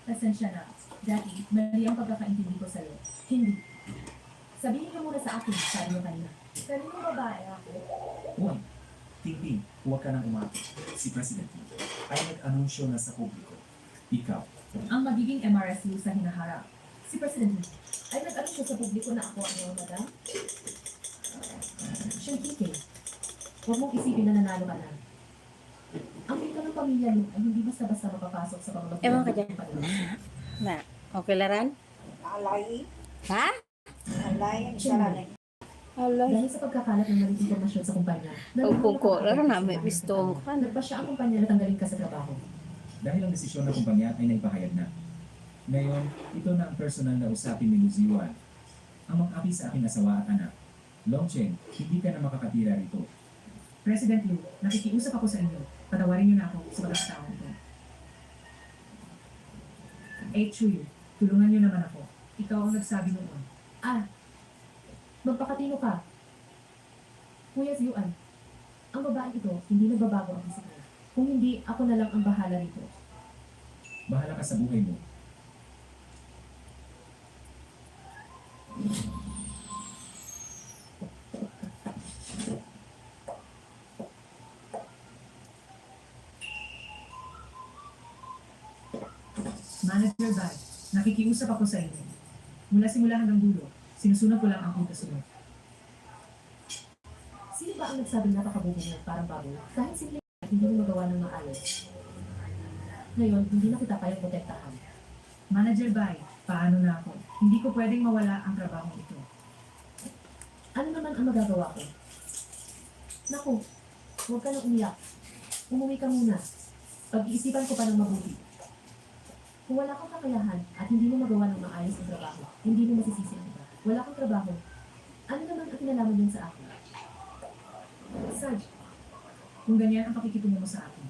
Pasensya na. Dati, mali ang pagkakaintindi ko sa'yo. Hindi. Sabihin ka muna sa akin, sabi mo kanina. Kaninong babae ako? Huwag. Tingting, huwag ka nang umapit. Si President Lee ay nag-anunsyo na sa publiko. Ikaw, Ang magiging MRSU sa hinaharap. Si President Lee ay nag-anunsyo sa publiko na ako ang iyong madam. Siyempre, huwag mong isipin na nanalo ka na. Ang ikaw ng pamilya mo ay hindi basta-basta mapapasok sa pamamagitan Ewan ka dyan. ng pag-uusap. Na, okay laran? Alay. Ha? Alay. Ang sarali. Alay. Dahil sa pagkakalat ng maling impormasyon sa kumpanya, Kung ko, nalaman na ng may kapatid gusto sa mo kanya. ka. Nagpasya ang kumpanya na tanggalin ka sa trabaho. dahil ang desisyon ng kumpanya ay naipahayag na. Ngayon, ito na ang personal na usapin ni Luziwan. Ang mang-api sa aking asawa at anak. Longcheng, hindi ka na makakatira rito. President Liu, nakikiusap ako sa inyo. Patawarin niyo na ako sa pagkakataon ko. Chui, tulungan niyo naman ako. Ikaw ang nagsabi noon. Magpakatino ka. Kuya Yuan, ang babae ito, hindi nagbabago ang isip niya. Kung hindi, ako na lang ang bahala rito. Bahala ka sa buhay mo. Manager Bai, nakikiusap ako sa inyo. Mula simula hanggang dulo, sinusunod ko lang ang pagkasunod. Sino ba ang nagsabing napakabubo mo parang baboy? Kahit simple hindi mo magawa ng maayos. Ngayon, hindi na kita kayang protektahan. Manager Bai, paano na ako? Hindi ko pwedeng mawala ang trabaho ito. Ano naman ang magagawa ko? Naku, huwag ka nang umiyak. Umuwi ka muna. Pag-iisipan ko pa ng mabuti. Kung wala kang kakayahan at hindi mo magawa ng maayos ang trabaho, hindi mo masisisi ang iba. Wala kang trabaho. Ano naman ang kinalaman yun sa akin? Sarge, kung ganyan ang pakikitungo mo sa akin,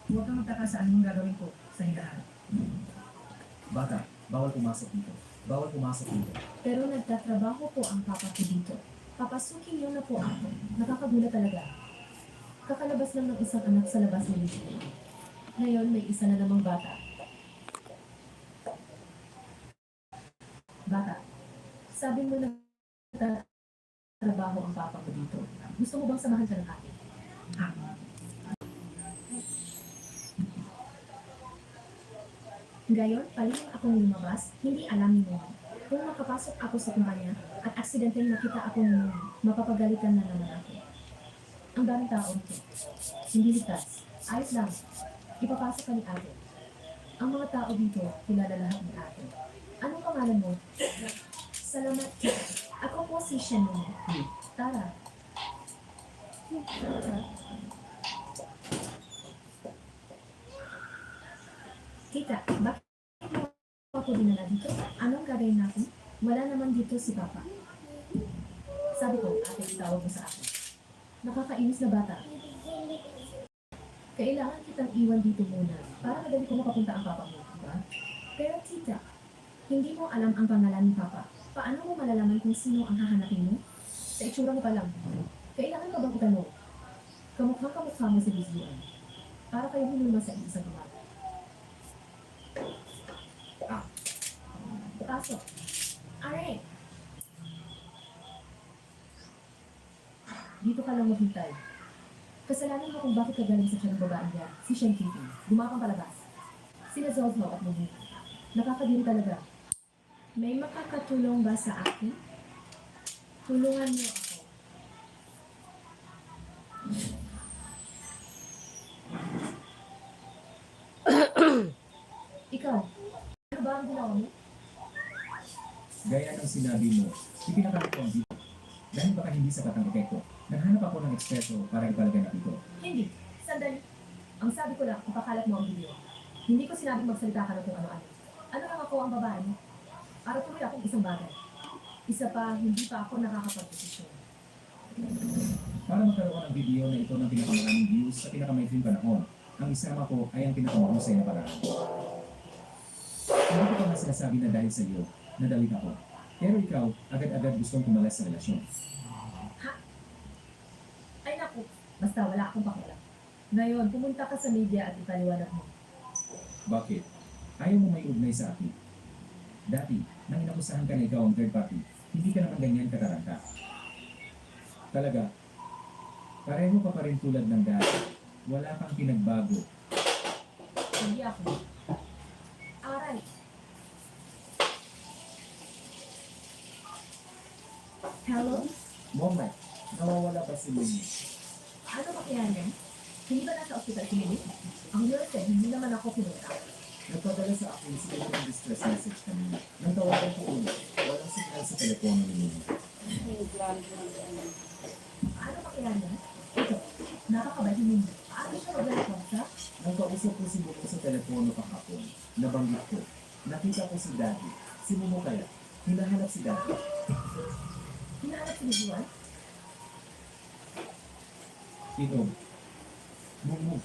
huwag kang magtaka sa anong gagawin ko sa hinaharap. Bata, bawal pumasok dito. Bawal pumasok dito. Pero nagtatrabaho po ang papa ko dito. Papasukin niyo na po ako. Nakakagulat talaga. Kakalabas lang ng isang anak sa labas ni Lucy. Ngayon, may isa na namang bata. Bata, sabi mo na trabaho ang papa ko dito. Gusto mo bang samahan ka ng akin? Gayon, palihim akong lumabas, hindi alam ni mo. Kung makapasok ako sa kumpanya at aksidenteng nakita akong mapapagalitan na naman ako. Ang daming tao nito. Hindi ligtas. Ayos lang. Ipapasok ka ni ate. Ang mga tao dito, kilala lahat ni ate. Anong pangalan mo? Salamat. Ako po si Shannon. Tara. Kita, bakit mo ako dinala dito? Anong gagawin natin? Wala naman dito si Papa. Sabi ko, ate, itawag mo sa akin. Nakakainis na bata. Kailangan kitang iwan dito muna para madali ko makapunta ang papa mo, diba? Pero tita, hindi mo alam ang pangalan ni Papa. Paano mo malalaman kung sino ang hahanapin mo? Sa itsura mo pa lang. Kailangan ka bang itanong? Kamukha mo si Lizzie. Para kayo hinulma sa isang gumata. Pasok. Are! Dito ka lang maghintay. Kasalanan mo kung bakit ka galing sa tiyan ng babae niya, si Shen Kitty. Gumapang palabas. Sina Zozlo at Mumu. Nakakadiri talaga. May makakatulong ba sa akin? Tulungan niyo ako. Ikaw, ano ba ang ginawa mo? Gaya ng sinabi mo, ipinakamit ko ang dito. Dahil baka hindi sapat ang epekto, naghanap ako ng eksperto para ipalaganap ito. Hindi. Sandali. Ang sabi ko lang, ipakalat mo ang video. Hindi ko sinabing magsalita ka ng kung ano-ano. Ano lang ako ang babae mo? Para tuloy akong isang bagay. Isa pa, hindi pa ako nakakapag-desisyon. Para magkaroon ka ng video na ito ng pinakamaraming views sa pinakamaikling panahon, ang isama ko ay ang pinakamahusay na paraan. Hindi ko pa nga sinasabi na dahil sa iyo, nadawit ako. Pero ikaw, agad-agad gustong tumalas sa relasyon. Ay naku, basta wala akong pakialam. Ngayon, pumunta ka sa media at ipaliwanag mo. Bakit? Ayaw mo may ugnay sa akin. Dati, nang inakusahan ka na ikaw ang third party, hindi ka naman ganyan kataranta. Talaga, pareho ka pa rin tulad ng dati. Wala kang pinagbago. Hindi ako. Aray. Hello? Moment, nawawala ba si Lily? Ano ba kaya yan? Hindi ba nasa ospital si Lily? Ang nurse eh, hindi naman ako pinunta. Nagpadala sa akin si Lily ng distress message kanina. Nang tawagan ko ulit, walang signal sa telepono ni Lily. Ano ba kaya yan? Ito, nakakabay ni Lily. Paano siya mag-responsa? Nang kausap ko si Mumo sa telepono kahapon, nabanggit ko, nakita ko si Daddy. Si Mumo kaya, hinahanap si Daddy. Hinahanap si Lily. Ito, Mumu,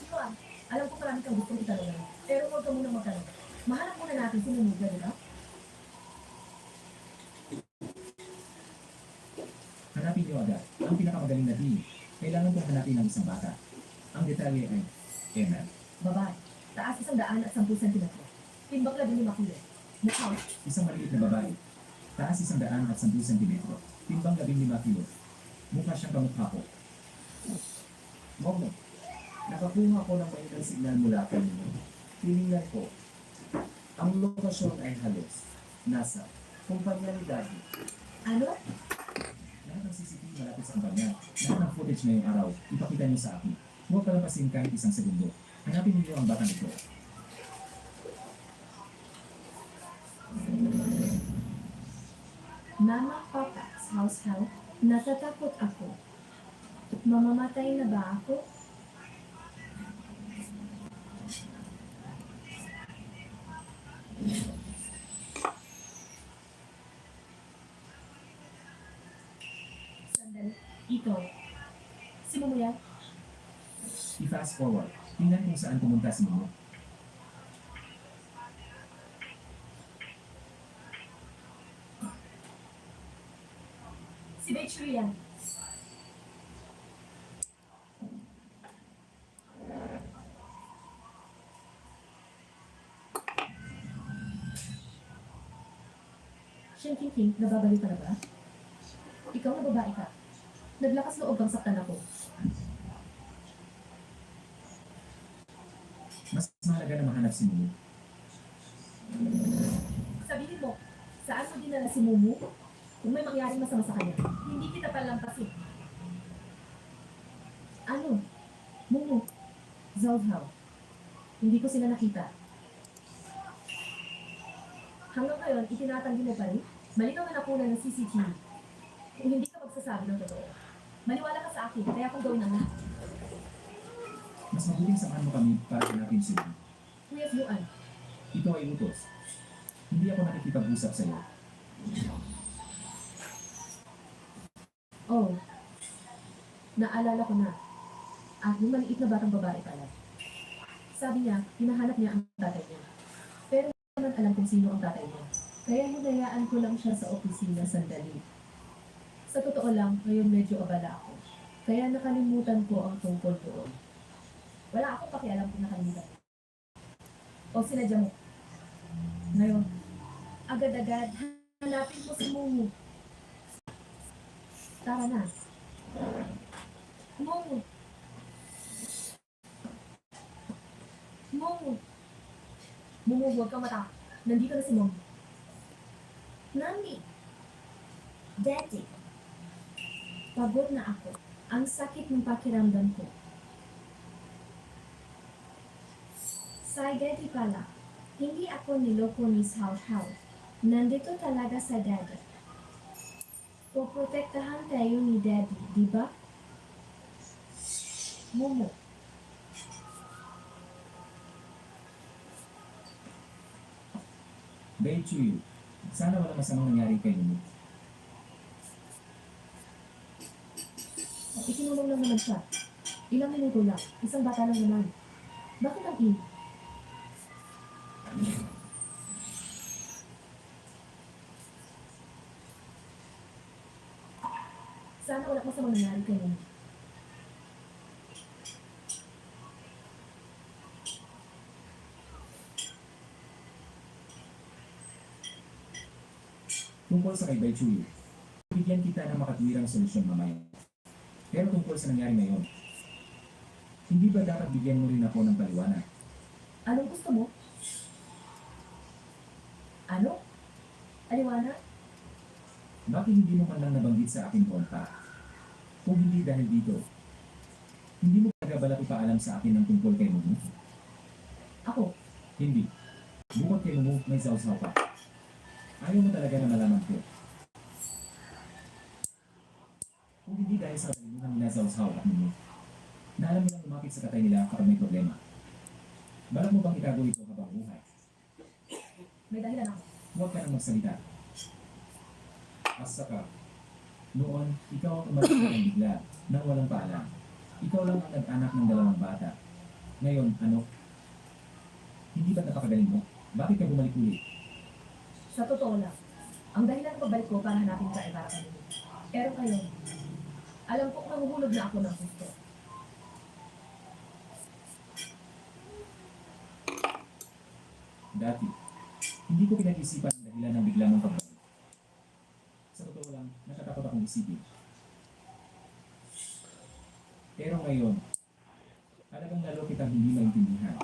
Juan, alam ko marami kang gustong itanong. Pero huwag ka munang magtanong. Mahanap muna natin si Mumuga, di ba? hanapin niyo agad. Ang pinakamagaling na team. Kailangan kong hanapin ang isang bata. Ang detalye ay, Emma, Babae. Taas 110 cm. Timbang 15 kilo. Mukha. isang maliit na babae. Taas 110 centimetro. Timbang 15 kilo. Mukha siyang kamukha ko. Momo, nakakuha ko ng mainang signal mula kanino. Tiningnan ko. Ang lokasyon ay halos. Nasa kumpanya ni Daddy. Ano? Lahat ng CCTV malapit sa kumpanya. Lahat ng footage ngayong araw, ipakita niyo sa akin. Huwag kalampasin kahit isang segundo. Hanapin niyo ang batang ito. Mama, Papa's house help. Natatakot ako. Mamamatay na ba ako? Sandali. Ito. Si Momo yan? I-fast forward. Tingnan kung saan pumunta si Momo. Si Bechu yan. Siyang King, nababaliw ka na ba? Ikaw na babae ka. Naglakas loob kang saktan ako. Mas mahalaga na mahanap si Momo. Sabihin mo, saan mo dinala si Mumu? Kung may mangyaring masama sa kanya, hindi kita palampasin. Ano? Mumu? Zolhao? Hindi ko sila nakita. Hanggang ngayon, itinatanggi mo pa rin? Malinaw na nakunan ng CCTV. Kung hindi ka magsasabi ng totoo, maniwala ka sa akin, kaya kung gawin ang lahat. Mas mabuting samahan mo kami para hanapin si Momo. Kuya Yuan, Ito ay utos. Hindi ako nakikipag-usap sa iyo. oh, naalala ko na. Yung maliit na batang babae pala. Sabi niya, hinahanap niya ang tatay niya. Pero hindi naman alam kung sino ang tatay niya. Kaya hinayaan ko lang siya sa opisina sandali. Sa totoo lang, ngayon medyo abala ako. Kaya nakalimutan ko ang tungkol doon. Wala akong pakialam kung nakalimutan. O sinadya mo. Ngayon, agad-agad, hanapin mo si Mumu. Tara na. Mumu. Mumu. Mumu, huwag kang mata. Nandito na si Mumu. Nani? Daddy. Pagod na ako. Ang sakit ng pakiramdam ko. Sa Daddy pala, hindi ako niloko ni Sao Hao. Nandito talaga sa Daddy. Poprotektahan tayo ni Daddy, di ba? Mumu. Bei Chuyu, sana wala masamang nangyari kay Momo. Ikinulong lang naman siya. Ilang minuto lang. Isang bata lang naman. Bakit ang in? Sana wala masamang nangyari kay Mumu. Tungkol sa kay Bai Chuyu, bigyan kita ng makatwirang solusyon mamaya. Pero tungkol sa nangyari ngayon, hindi ba dapat bigyan mo rin ako ng paliwanag? Anong gusto mo? Ano? Aliwanag? Bakit hindi mo man lang nabanggit sa akin noon pa? Kung hindi dahil dito, hindi mo kagabala ipaalam sa akin ng tungkol kay Mumu? Ako? Hindi. Bukod kay Mumu, may sausaw pa. Ayaw mo talaga na malaman ko. Kung hindi dahil sa katalinuhan nila sausaw at Mumu, na alam nilang lumapit sa katay nila kapag may problema. Balak mo bang itago ito habang buhay? May dahilan ako. Huwag ka nang magsalita. Asa ka. Noon, ikaw ang umalis ng bigla, nang walang paalam. Ikaw lang ang nag-anak ng dalawang bata. Ngayon, ano? Hindi ba napakagaling mo? Bakit ka bumalik ulit? Sa totoo lang, ang dahilan ng pagbalik ko para hanapin ka ay para kanino. Pero ngayon, alam kong mahuhulog na ako ng gusto. Dati, hindi ko pinag-isipan ang dahilan ng bigla mong pagbalik. Sa totoo lang, natatakot akong isipin. Pero ngayon, talagang lalo kitang hindi maintindihan.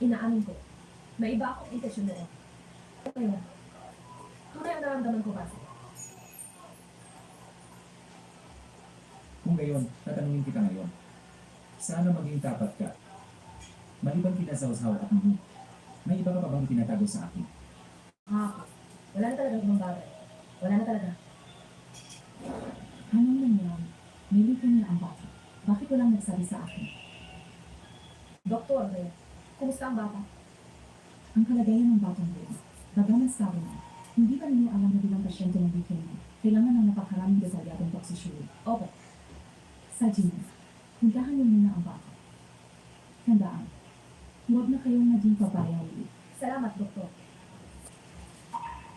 Inaamin ko, may iba akong intensyon noon. Pero ngayon, tunay ang naramdaman ko kasi. Kung gayon, tatanungin kita ngayon. Sana maging tapat ka. Maliban kinasawsaw at Mumu, may iba ka pa bang itinatago sa akin? Ako, wala na talagang ibang bagay. Wala na talaga. Anong nangyari? Nilito niya ang bata. Bakit walang nagsabi sa akin? Doktor, kumusta ang bata? Ang kalagayan ng batang yun. Bagaman sabi na, hindi ba ninyo alam na bilang pasyente ng leukemia, kailangan ng napakaraming detalyadong toxicity. Opo, Sa Gina, puntahan niyo muna ang bata. Tandaan, huwag na kayong maging pabaya ulit. salamat doktor.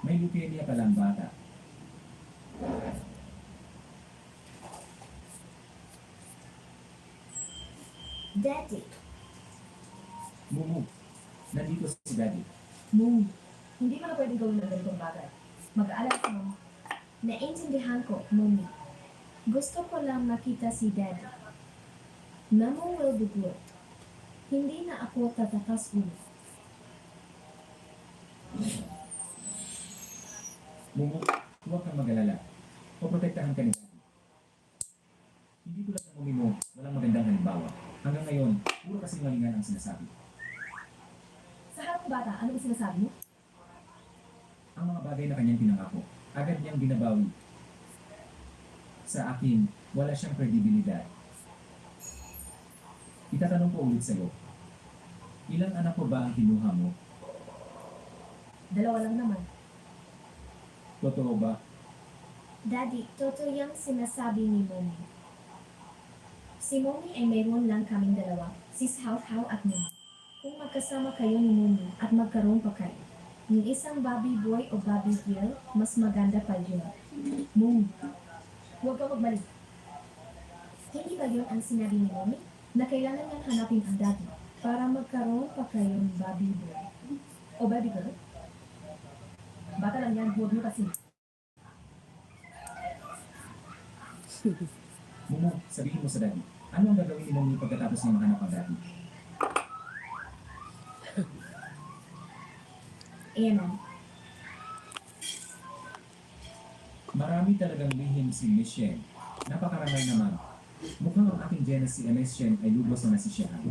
May leukemia pala ang bata. Daddy. Mumu, nandito si Daddy. Moon, hindi mo na pwedeng gawin ng ganitong bagay. Mag-aalala ka mo. Naintindihan ko, Mommy. Gusto ko lang makita si Daddy. Mamo will be good. Hindi na ako tatakas ulit. Mumu, huwag kang mag-alala. Poprotektahan ka ni Daddy. Hindi tulad ng mumi mo, walang magandang halimbawa. Hanggang ngayon, puro kasinungalingan ang sinasabi. Sa harap ng bata, ano ang sinasabi mo? Ang mga bagay na kanyang pinangako, agad niyang binabawi. Sa akin, wala siyang kredibilidad. Itatanong ko ulit sa'yo, ilang anak ko ba ang kinuha mo? 2 lang naman. Totoo ba? Daddy, totoo yung sinasabi ni Mommy. Si Mommy ay mayroon lang kaming 2, si How at Mommy. Kung magkasama kayo ni Mommy at magkaroon pa kayo, yung isang Bobby boy o Bobby girl, mas maganda pa yun. Moon, huwag kang magbalik. Hindi ba yun ang sinabi ni Mommy? Na kailangan niyang hanapin ang Daddy para magkaroon pa kayong Bobby boy. O baby girl? Bata lang yan, huwag mo kasi. Mumu, sabihin mo sa Daddy, ano ang gagawin ni Mommy pagkatapos niya mahanap ang Daddy? Ayan na. Marami talagang lihim si Miss Shen. Napakarangal naman. Mukhang ang aking Jenna si MS Shen ay lubos na nasisyahan.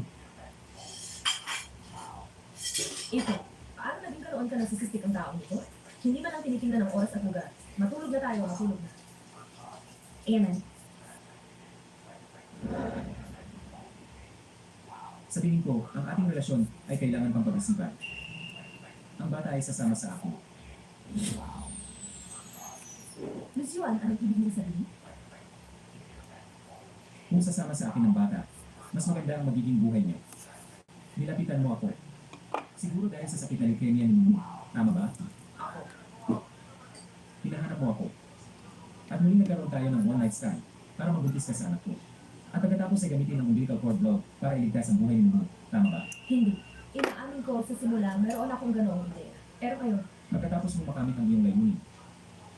Ito, paano naging karoon ka ng sisistik ang taong ito? Hindi ba lang tinitingnan ng oras at lugar? Matulog na tayo, matulog na. Ayan na. Sa tingin ko, ang ating relasyon ay kailangan pang pag-isipan. Ang bata ay sasama sa akin. Miss Yuan, anong ibig mo sabihin? Kung sasama sa akin ang bata, mas maganda ang magiging buhay niya. Nilapitan mo ako. Siguro dahil sa sakit na leukemia ni Mumu. Tama ba? Ako. Hinahanap mo ako. At muli nagkaroon tayo ng one night stand para magbuntis ka sa anak ko. At pagkatapos ay gamitin ang umbilical cord blow para iligtas ang buhay ni Mumu. Tama ba? Hindi. Inaamin ko sa simula, meron akong ganoong ideya. Pero kayo, Pagkatapos mong makamit ang iyong layunin.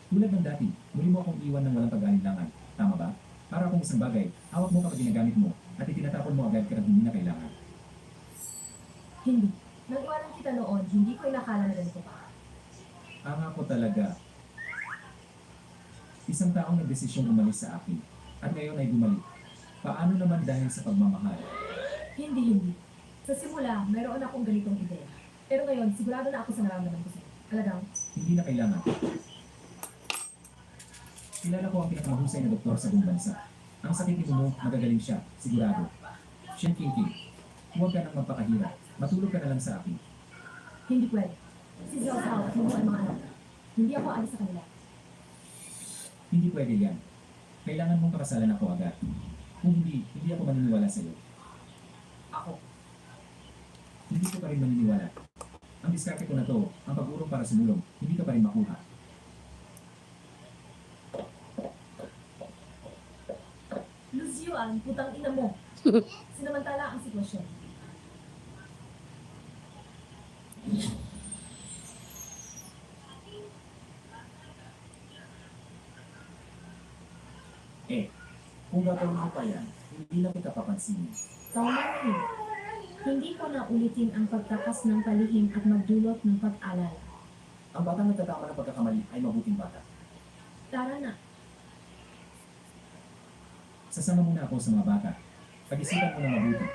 Tulad ng dati, muli mo akong iwan ng walang pag-alinlangan. Tama ba? Para akong isang bagay, hawak mo kapag ginagamit mo, at itinatapon mo agad kapag hindi na kailangan. hindi. Nang iwanan kita noon, hindi ko inakala na ganito pa. Ang ako talaga. Isang taong nagdesisyong umalis sa akin, at ngayon ay bumalik. Paano naman dahil sa pagmamahal? Hindi. Sa simula, mayroon akong ganitong ideya. Pero ngayon, sigurado na ako sa nararamdaman ko sa'yo. Talagang, Hindi na kailangan. Kilala ko ang pinakamahusay na doktor sa buong bansa. Ang sakit ni Momo, magagaling siya, sigurado. Shen King, huwag ka nang magpakahirap. Matulog ka na lang sa akin. hindi pwede. Si Zhao Zhao at Momo ay mga anak. Hindi ako alis sa kanila. Hindi pwede yan. Kailangan mong pakasalan ako agad. Kung hindi ako maniniwala sa iyo. Ako. Hindi ko pa rin maniniwala. Ang diskarte ko na to, ang pag-urong para sumulong, hindi ka pa rin makuha. Luzyuan, putang ina mo. Sinamantala ang sitwasyon. Kung gagawin mo pa yan, hindi na kita papansinin. Tama na yun. Hindi ko na ulitin ang pagtakas ng palihim at magdulot ng pag-alala. Ang batang nagtatama ng pagkakamali ay mabuting bata. Tara na. Sasama muna ako sa mga bata. Pag-isipan mo na mabuti.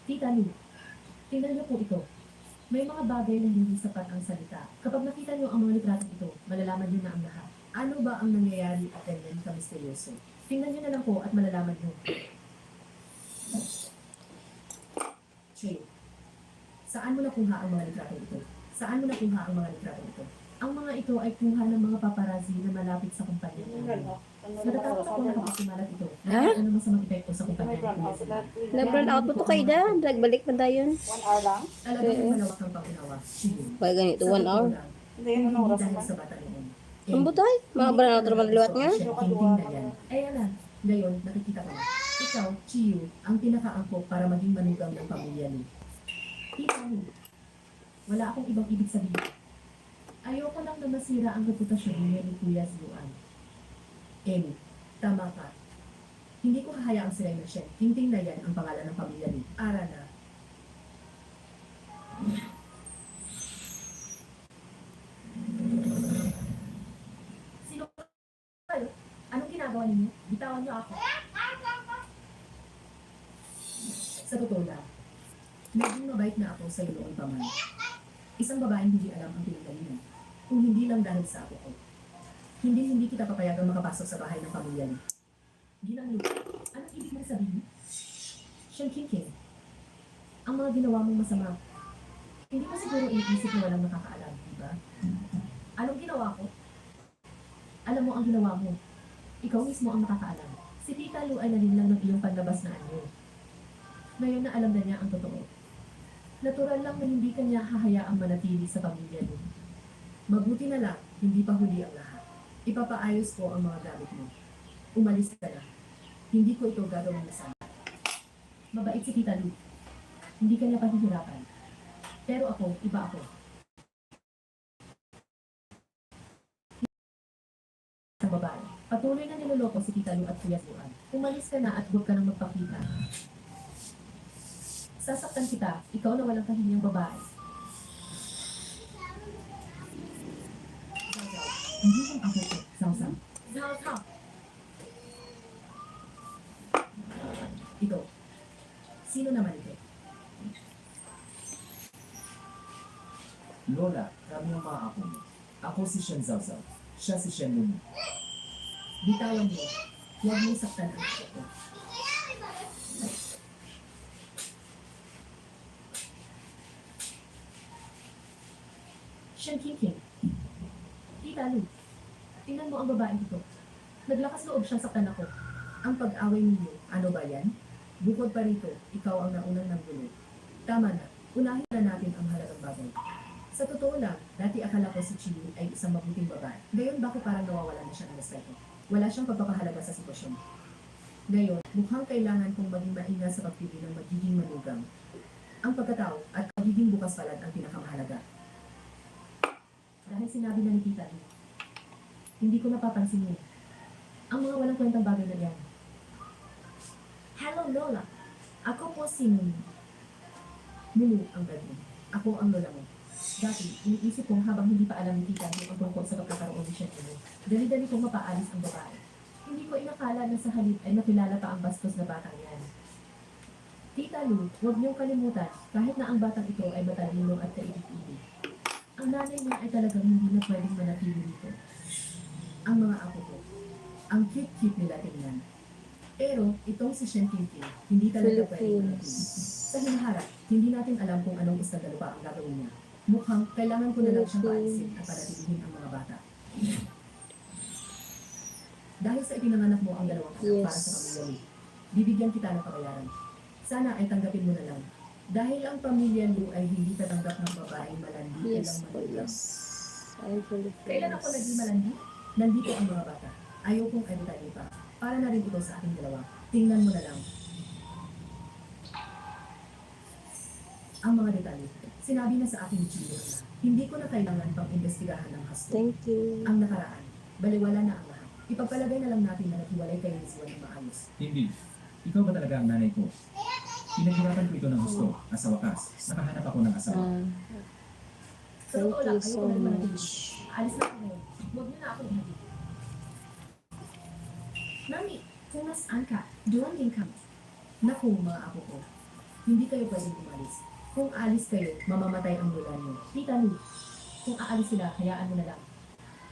Tita Lu, tingnan niyo po ito. May mga bagay na hindi sapat ang salita. Kapag nakita niyo ang mga litratong ito, malalaman niyo na ang lahat. Ano ba ang nangyayari at ganyan kamisteryoso? Tingnan niyo na lang po at malalaman niyo. Che, saan mo nakuha ang mga litratong ito? Saan mo nakuha ang mga litratong ito? Ang mga ito ay kuha ng mga paparazzi na malapit sa kumpanya namin. Natatakot ako na kapag kumalat ito. Ha? Ano masamang epekto sa kumpanya namin. Na-burn out mo to kay da. Nagbalik pa dayon. Talagang malawak ang pag-unawa. Sige. Kaya ganito, 1 hour. Hindi dahil sa bata noon. Ang butay. Mga burn out naman liwat nga. Ayan na. Ngayon, nakikita ko na. Ikaw, Chiyu, ang pinakaangkop para maging manugang ng pamilya ni. Tita mo. Wala akong ibang ibig sabihin. Ayoko lang na masira ang reputasyon niya ni Kuya Zuan. Amy, tama ka. Hindi ko hahayaang sila yung Shen. Tingting na yan ang pangalan ng pamilya ni. Ara na. Sino kayo? Anong ginagawa ninyo? Bitawan niyo ako. Sa totoo lang, naging mabait na ako sa iyo noon pa man. Isang babaeng hindi alam ang pinagalingan. Kung hindi lang dahil sa ako ko. Hindi kita papayagang makapasok sa bahay ng pamilya niyo. Ginang Lu, anong ibig mong sabihin? Shen King, ang mga ginawa mong masama, hindi mo siguro iisip na walang nakakaalam, di ba? Anong ginawa ko? Alam mo ang ginawa mo. Ikaw mismo ang nakakaalam. Si Tita Lu ay nalinlang ng iyong panlabas na anyo. Ngayon na alam na niya ang totoo. Natural lang na hindi kanya hahayaang manatili sa pamilya niyo. Mabuti na lang, hindi pa huli ang lahat. Ipapaayos ko ang mga gamit mo. Umalis ka na. Hindi ko ito gagawin masama. Mabait si Tita Lu. Hindi kanya pahihirapan. Pero ako, iba ako. Sa babae, patuloy na niloloko si Tita Lu at Kuya Zuan. Umalis ka na at huwag ka nang magpakita. Sasaktan kita, ikaw na walang kahiyang babae. Hindi lang ako po, Sausa. Zao. Ito. Sino naman ito? Lola, kami ang mga apo mo. Ako si Shen Zaozao. Siya si Shen Momo. Bitawan mo. Huwag mong saktan ang apo ko. Shen King. Tita Lu, tingnan mo ang babaeng ito. Naglakas loob siyang saktan ako. Ang pag-away ninyo, ano ba yan? Bukod pa rito, ikaw ang naunang nanggulo. Tama na, unahin na natin ang mahalagang bagay. Sa totoo lang, Dati akala ko si Chiyu ay isang mabuting babae. Ngayon bakit parang nawawala na siya ng respeto? Wala siyang pagpapahalaga sa sitwasyon. Ngayon, mukhang kailangan kong maging maingat sa pagpili ng magiging manugang. Ang pagkatao at pagiging bukas palad ang pinakamahalaga. Dahil sinabi na ni Tita Lee, hindi ko napapansin yun. Ang mga walang kwentang bagay na yan. Hello, Lola. Ako po si Mumi. Mulu ang daddy. Ako ang lola mo. Dati, iniisip kong habang hindi pa alam ni Tita Lee ang tungkol sa pagkakaroon ni Shenmue, dali-dali kong mapaalis ang babae. Hindi ko inakala na sa halip ay nakilala pa ang bastos na batang yan. Tita Lu, huwag niyong kalimutan, kahit na ang batang ito ay matalino at kaibig-ibig. Ang nanay niya ay talagang hindi na pwedeng manatili dito. Ang mga apo ko, ang cute-cute nila tingnan. Pero itong si Shen Qingqing, hindi talaga pwedeng manatili. Sa hinaharap, hindi natin alam kung anong iskandalo pa ang gagawin niya. Mukhang kailangan ko na lang siyang paalisin at panatilihin ang mga bata. Dahil sa ipinanganak mo ang dalawang anak para sa pamilya Lu, bibigyan kita ng kabayaran. Sana ay tanggapin mo na lang. Dahil ang pamilya Lu ay hindi tatanggap ng babaeng malandi Yes ilang po, manugang. yes. I'm Philippines. Kailan ako naging malandi? Nandito ang mga bata. Ayokong editahin pa. Para na rin ito sa ating dalawa. Tingnan mo na lang. Ang mga detalye. Sinabi na sa akin ni Chiyo na hindi ko na kailangan pang investigahan ng hasto. Thank you. Ang nakaraan. Baliwala na ang lahat. Ipagpalagay na lang natin na naghiwalay kayo ni Ziwan ng maayos. Hindi. Ikaw ba talaga ang nanay ko? Pinaghirapan ko ito ng gusto. At sa wakas, nakahanap ako ng asawa. Sa totoo lang, Thank you so ayoko na manatili. much. Alis na ako ngayon. Huwag niyo na ako ihatid. Mami, kung nasaan ka, doon din kami. Naku, mga apo ko. Hindi kayo pwedeng umalis. Kung alis kayo, mamamatay ang lola niyo. Tita Lu, kung aalis sila, hayaan mo na lang.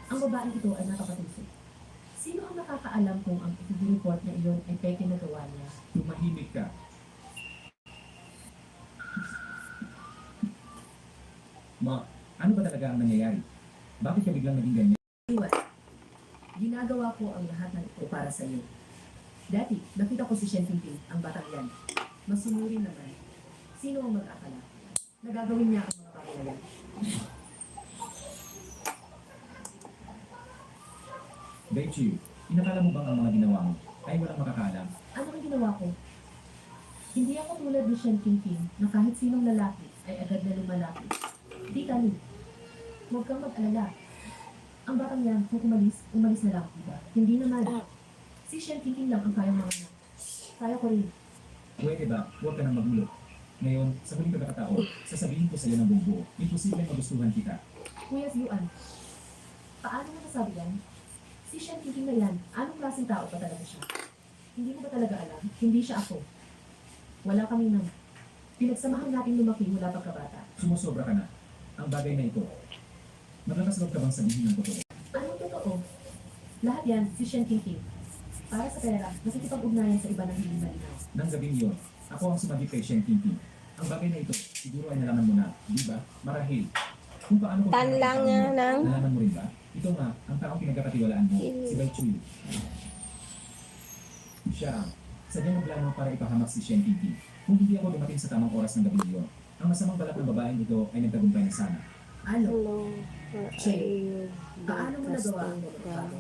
Ang babaeng ito ay napakatuso. Sino ang nakakaalam kung ang report na iyon ay peke na gawa niya? Tumahimik ka. Ma, ano ba talaga ang nangyayari? Bakit ka biglang naging ganyan? Iwan, ginagawa ko ang lahat ng ito para sa iyo. Dati, nakita ko si Shen Qingqing, ang batang yan. Masunurin naman. Sino ang mag-akala? Nagagawin niya ang mga bagay na yan. Beichi, inakala mo bang ang mga ginawa mo ay walang makakaalam? Ano ang ginawa ko? Hindi ako tulad ni Shen Qingqing na kahit sinong lalaki ay agad na lumalapit. Tita Lu, huwag kang mag-alala. Ang batang yan, kung umalis na lang, diba? Hindi naman. Si Shen Qingqing lang ang kayang mga anak. Kaya ko rin. Pwede ba, huwag ka nang magulo. Ngayon, sa huling pagkakataon, sasabihin ko sa iyo ng buong buo, imposible magustuhan kita. Kuya Yuan, paano mo nasabi yan? Si Shen Qingqing na yan, anong klaseng tao pa talaga siya? Hindi mo ba talaga alam? Hindi siya ako. Wala kami nang. Pinagsamahan natin lumaki mula pagkabata. Sumusobra ka na. Ang bagay na ito. Maglakas loob ka bang sabihin ng totoo? Anong totoo? Lahat yan, si Shen Qingqing. Para sa pera, nakikipag-ugnayan sa iba ng hindi malinaw. Nang gabing iyon, ako ang sumagi kay Shen Qingqing. Ang bagay na ito, siguro ay nalaman mo na, di ba? Marahil. Kung paano ko Tanlang niya ng... nalaman mo rin ba? Ito nga, ang taong pinagkakatiwalaan mo, si Bai Chui. Siya ang sadyang nagplano para ipahamak si Shen Qingqing. Kung hindi ako dumating sa tamang oras ng gabi iyon, ang masamang balak ng babaeng ito ay nagtagumpay na sana. Ano? Hello. Where Che, are you? Paano mo nagawa ang Casting ganito?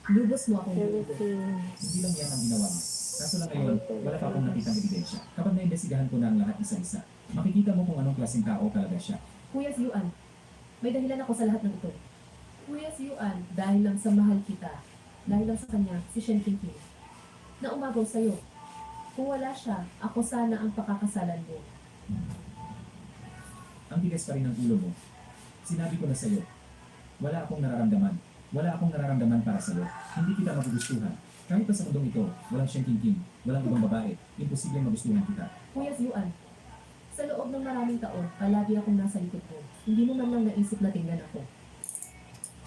Lubos mo akong lubo. Philippines. Hindi lang yan ang ginawa mo. Kaso lang ngayon, wala pa akong nakitang ebidensya. Kapag naimbestigahan ko na ang lahat isa-isa, makikita mo kung anong klaseng tao talaga siya. Kuya Yuan, may dahilan ako sa lahat ng ito. Kuya Yuan, dahil lang sa mahal kita, dahil lang sa kanya, si Shen Qingqing, na umagaw sa'yo. Kung wala siya, ako sana ang pakakasalan mo. Ang tigas pa rin ng ulo mo. Sinabi ko na sa'yo, wala akong nararamdaman. Wala akong nararamdaman para sa'yo. Hindi kita magugustuhan. Kahit pa sa mundong ito, walang Shen Qingqing, walang ibang babae, imposibleng magustuhan kita. Kuya Yuan, sa loob ng maraming taon, palagi akong nasa likod mo. Hindi mo man lang naisip na tingnan ako.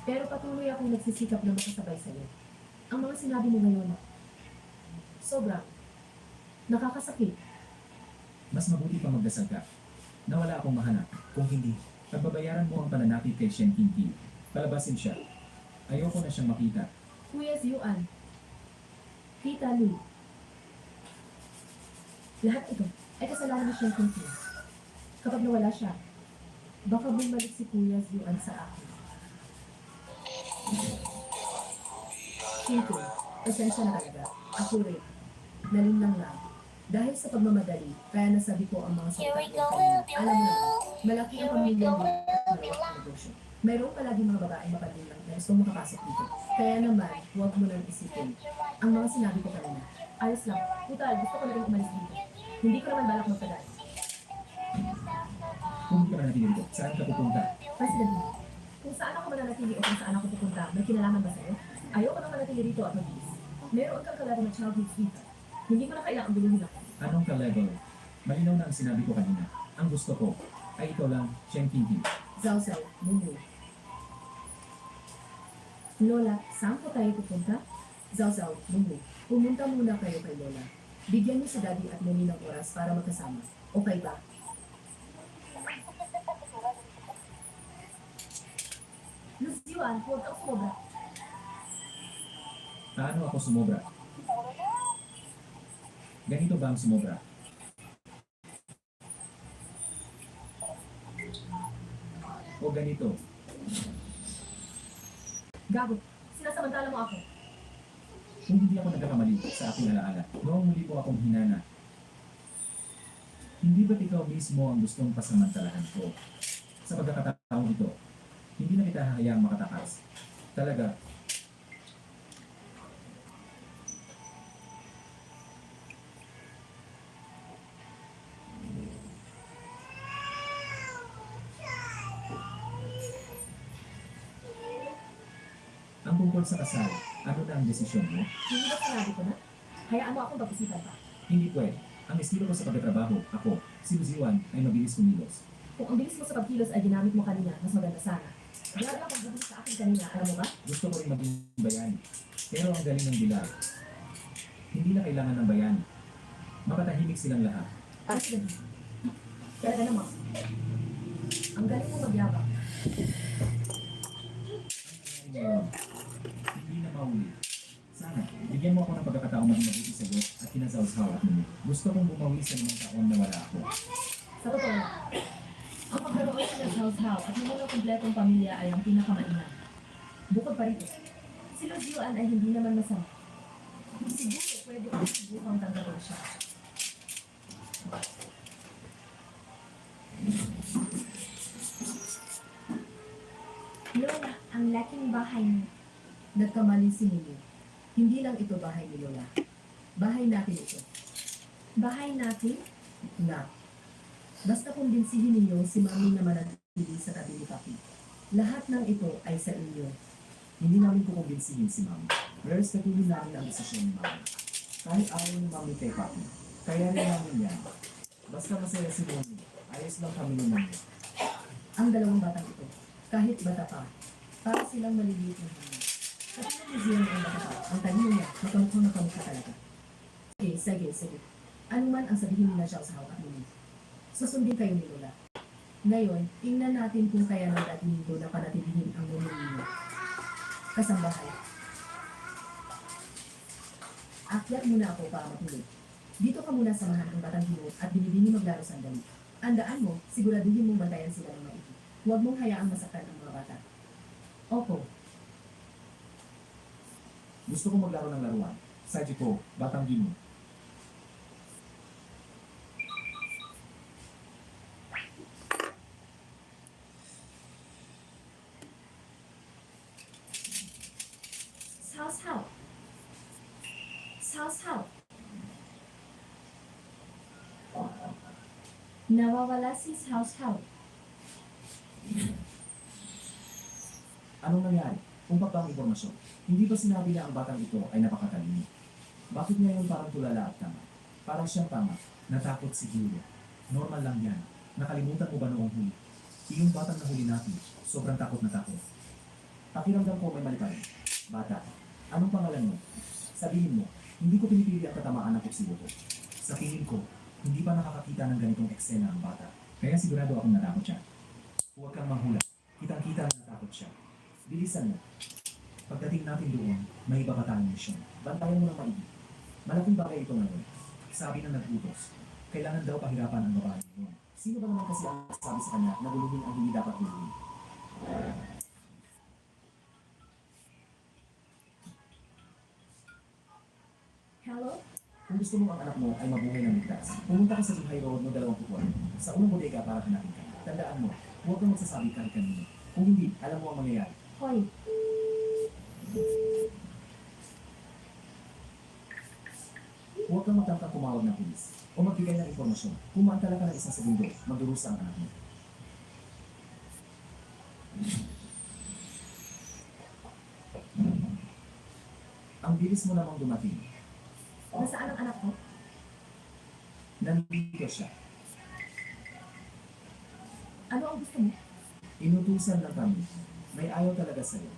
Pero patuloy akong nagsisikap na makasabay sa'yo. Ang mga sinabi mo ngayon, sobra, nakakasakit. Mas mabuti pang magdasal ka na wala akong mahanap. Kung hindi, pagbabayaran mo ang pananakit kay Shen Qingqing. Palabasin siya. Ayoko na siyang makita. Kuya Yuan, Tita Lu, lahat ito ay kasalanan ni Shen Qingqing. Kapag nawala siya, Baka bumalik si Kuya Yuan sa akin. Kinko, pasensya na talaga. Ako rin. Nalinlang lang. Dahil sa pagmamadali, kaya nasabi ko ang mga salita ko kanina. Alam mo na, malaki ang pamilyang at malawak ang negosyo. Mayroong palagi mga babaeng mapalinlang na gusto makapasok dito. Kaya naman, huwag mo nang isipin ang mga sinabi ko kanina. Ayos lang. Putal, gusto ko na rin umalis dito. Hindi ko naman balak magtagal. Kung hindi ka manatili dito, saan ka pupunta? President Lee, kung saan ako mananatili o kung saan ako pupunta, may kinalaman ba sa'yo? Ayoko nang manatili dito at mag-iis. Meron kang kalaro na childhood sweetheart. Hindi ko na kailangang bilhin ako. Anong ka-level? Malinaw na ang sinabi ko kanina. Ang gusto ko ay ikaw lang, Shen Kinkin. Zhao Zhao, Mumu. Lola, saan po tayo pupunta? Zhao Zhao, Mumu. Pumunta muna kayo kay Lola. Bigyan niyo si Daddy at Mommy ng oras para magkasama. Okay ba? Lucian, huwag kang sumobra. Paano ako sumobra? Ganito ba ang sumobra? O ganito? Gago, sinasamantala mo ako. Kung hindi ako nagkakamali sa aking alaala, noong muli ko akong hinana, hindi ba't ikaw mismo ang gustong pasamantalahan ko? Sa pagkakataong ito, hindi na kita hahayaang makatakas. Talaga, ang tungkol sa kasal, ano na ang desisyon mo? Hindi ba sinabi ko na? Hayaan mo akong pag-isipan pa. Hindi pwede. Ang estilo ko sa pagtatrabaho, ako, si Luziwan, ay mabilis kumilos. Kung ang bilis mo sa pagkilos ay ginamit mo kanina, mas maganda sana. Grabe akong bubulis sa akin kanina, alam mo ba? Gusto ko rin maging bayani. Pero ang galing ng bilang. Hindi na kailangan ng bayani. Mapatahimik silang lahat. President, talaga naman. Ang galing mo magyabang. Ngayon, hindi na mauli. Sana, bigyan mo ako ng pagkakataong maging mabuti sa Diyos at kinasawsaw at muli. Gusto kong bumawi sa limang taon na wala ako. Sa totoo lang, ang pagkaroon sa Hao at ng mga kompletong pamilya ay ang pinakamainam. Bukod pa rito, si Luzian ay hindi naman masama. Siguro pwede kong subukang tanggapin siya. Lola, ang laking bahay niyo. Nagkamali si Mimi. Hindi lang ito bahay ni Lola. Bahay natin ito. Bahay natin? Na. Basta kumbinsihin ninyo si Mami na manatili sa tabi ni Papi. Lahat ng ito ay sa inyo. Hindi namin kukumbinsihin si Mami. Respetuhin namin ang desisyon ni Mami. Kahit ayaw ni Mami kay Papi, kaya rin namin yan. Basta masaya si Mami, ayos lang kami ni Mami. Ang dalawang batang ito, kahit bata pa, para silang maliliit na hangin. Kasi ng museum ang bata pa, ang talino niya, makamukhang makamukha talaga. Sige. Ano man ang sabihin nila siya sa hawak ninyo. Susundin kayo ni Lola. Ngayon, tingnan natin kung kaya ng dating nito na panatilihin ang mundo ninyo. Kasambahay. Akyat muna ako para matulog. Dito ka muna samahan ang batang himo at binibini maglaro sandali. Andaan mo, siguraduhin mong bantayan sila ng maigi. Huwag mong hayaang masaktan ang mga bata. Opo, Gusto ko maglaro ng laruan. Sadyo ko, batang gino. Sao. Nawawala si Sao. Anong nangyari? Kumpak ba ang impormasyon? Hindi ba sinabi na ang batang ito ay napakatalino? Bakit ngayon parang tulala at tama? Parang siyang tama. Natakot siguro. Normal lang yan. Nakalimutan mo ba noong huli? Iyong batang nahuli natin, sobrang takot na takot. Pakiramdam ko may mali pa rin. Bata, anong pangalan mo? Sabihin mo, hindi ko pinipili ang katamaan ng kuksibo ko. Sa tingin ko, hindi pa nakakakita ng ganitong eksena ang bata. Kaya sigurado akong natakot siya. Huwag kang manghula. Kitang-kita na natakot siya. Bilisan mo. Pagdating natin doon, may iba pa tayong misyon. Bantayan mo ng maigi. Malaking bagay ito ngayon. Sabi ng nag-utos, kailangan daw pahirapan ang babae noon. Sino ba naman kasi ang sabi sa kanya na guluhin ang hindi dapat guluhin? Hello? Kung gusto mo ang anak mo ay mabuhay ng ligtas, pumunta ka sa Buhay Road no 24 sa unang bodega para hanapin ka. Tandaan mo, huwag kang magsasabi kahit kanino. Kung hindi, alam mo ang mangyayari. Hoy, Huwag kang magtangkang tumawag ng pulis o magbigay ng impormasyon. Kung maantala ka ng isang segundo, magdurusa ang anak mo. Ang bilis mo namang dumating. nasaan ang anak ko? Nandito siya. Ano ang gusto mo? Inutusan lang kami. May ayaw talaga sa'yo.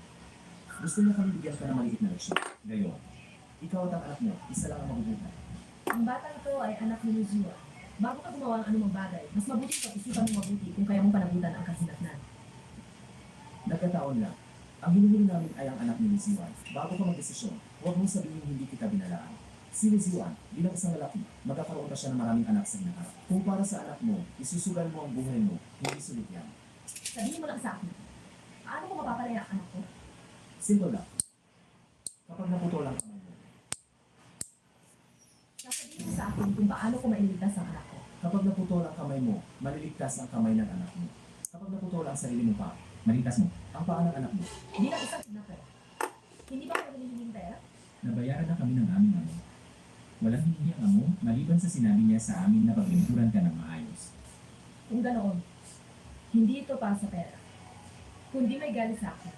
Gusto niya kami bigyan ka ng maliit na leksyon. Gayon. Ikaw at ang anak mo, isa lang ang mabubuhay. Ang batang ito ay anak ni Luzua. Bago ka gumawa ng anumang bagay, mas mabuti pag-isipan mo mabuti kung kaya mong panagutan ang kahinatnan. Nagkataon lang. Ang hinuhuli namin ay ang anak ni Liziwan. Bago ka magdesisyon, huwag mong sabihin hindi kita binalaan. Si Liziwan, bilang isang lalaki, magkakaroon pa siya ng maraming anak sa hinaharap. Kung para sa anak mo, isusugal mo ang buhay mo, hindi sulit yan. Sabihin mo lang sa akin, paano ko mapapalaya ang anak ko? Simple lang. Kapag naputol ang kamay mo, Sasabihin mo sa akin kung paano ko maililigtas ang anak ko. kapag naputol ang kamay mo, maliligtas ang kamay ng anak mo. Kapag naputol ang sarili mo pa, maligtas mo ang paa ng anak mo. Bilang isang kidnapper, hindi ba kayo hinihinging pera? Nabayaran na kami ng aming amo. Walang hiningi ang amo maliban sa sinabi niya sa amin na paglinturan ka ng maayos. Kung ganoon, hindi ito para sa pera. Kundi may galit sa akin.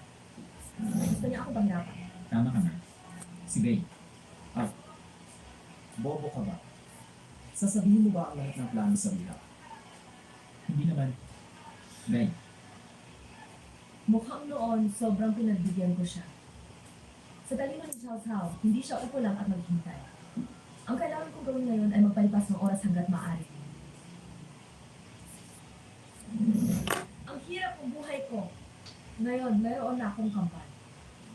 Gusto niya akong pahirapan. Tama ka na. Si Bay, Bobo ka ba? Sasabihin mo ba ang lahat ng plano sa bilang? hindi naman. Bay, Mukhang noon, sobrang pinagbigyan ko siya. Sa talino ni Chow Chow, hindi siya upo lang at maghintay. Ang kailangan kong gawin ngayon ay magpalipas ng oras hanggat maaari. Ang hirap ng buhay ko. Ngayon, mayroon na akong kampal.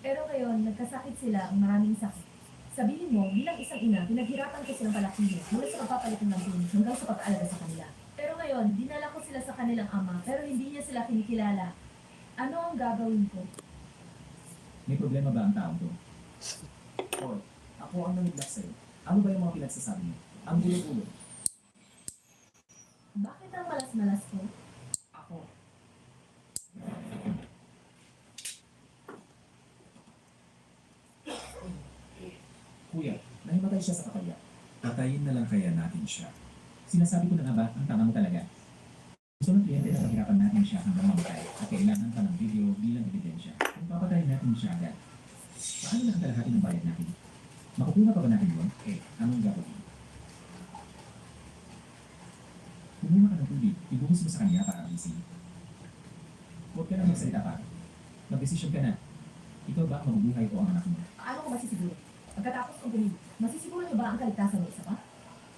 Pero ngayon, nagkasakit sila ang maraming sakit. Sabihin mo, bilang isang ina, pinaghirapan ko silang palakihin mula sa pagpapalit ng lambing hanggang sa pag-aalaga sa kanila. Pero ngayon, dinala ko sila sa kanilang ama pero hindi niya sila kinikilala. Ano ang gagawin ko? may problema ba ang tao to? Hoy, ako ang nangiglak sa'yo. Ano ba yung mga pinagsasabi mo? Ang gulo-gulo. Bakit ang malas-malas ko? Ako. Kuya, nahimatay siya sa kapalya. Patayin na lang kaya natin siya. Sinasabi ko na nga ba, ang tama mo talaga. Gusto ng kliyente na pahirapan natin siya hanggang mamatay at kailangan pa ng video bilang ebidensya. Kung papatayin natin siya agad, paano na ang kalahati ng bayad natin? Makukuha pa ba natin yun? Anong gagawin? Kumuha ka ng tubig, ibuhos mo sa kanya para gising. Huwag ka na magsalita pa. Mag-desisyon ka na. Ikaw ba ang mabubuhay o ang anak mo? Paano ko masisiguro? Pagkatapos kong pumili, masisiguro niyo ba ang kaligtasan ng isa pa?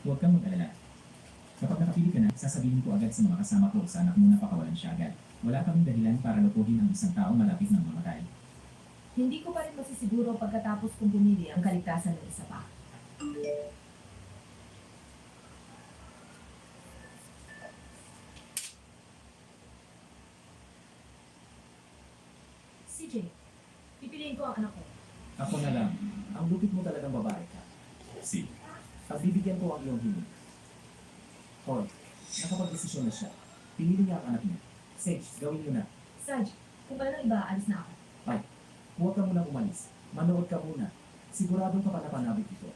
Huwag kang mag-alala. Kapag nakapili ka na, sasabihin ko agad sa mga kasama ko sa anak mo na pakawalan siya agad. Wala kaming dahilan para lutuhin ang isang tao malapit ng mamatay. Hindi ko pa rin masisiguro pagkatapos kong pumili ang kaligtasan ng isa pa. CJ, pipiliin ko ang anak ko. Ako na lang. Ang lupit mo talagang babae ka. Si. Pagbibigyan ko ang iyong hiling. Hoy, nakapag-desisyon na siya. Pinili niya ang anak niya. Sage, gawin mo na. Saj, kung kailan iba, alis na ako. Huwag ka munang umalis. Manood ka muna. Siguradong kapanapanabik ito.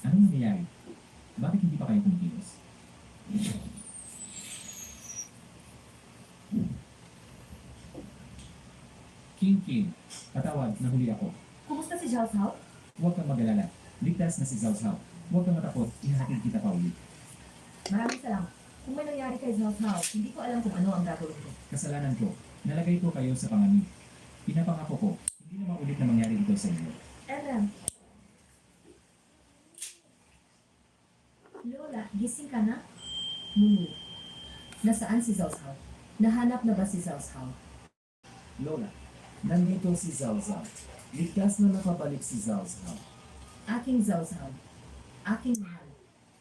Anong nangyayari? Bakit hindi pa kayo kumikilos? King, patawad, nahuli ako. Kumusta si Zhao Zhao? Huwag kang mag-alala. Ligtas na si Zhao Zhao. Huwag kang matakot, ihahatid kita pa ulit. Maraming salamat. Kung may nangyari kay Zhao Zhao, hindi ko alam kung ano ang gagawin ko. Kasalanan ko. Nalagay ko kayo sa panganib. Pinapangako ko, hindi na maulit na mangyari dito sa inyo. Ellen. Lola, gising ka na? Munu. Nasaan si Zhao Zhao? Nahanap na ba si Zhao Zhao? Lola, nandito si Zhao Zhao. Ligtas na nakabalik si Zhao Zhao. Aking Zhao Zhao. Aking mahal.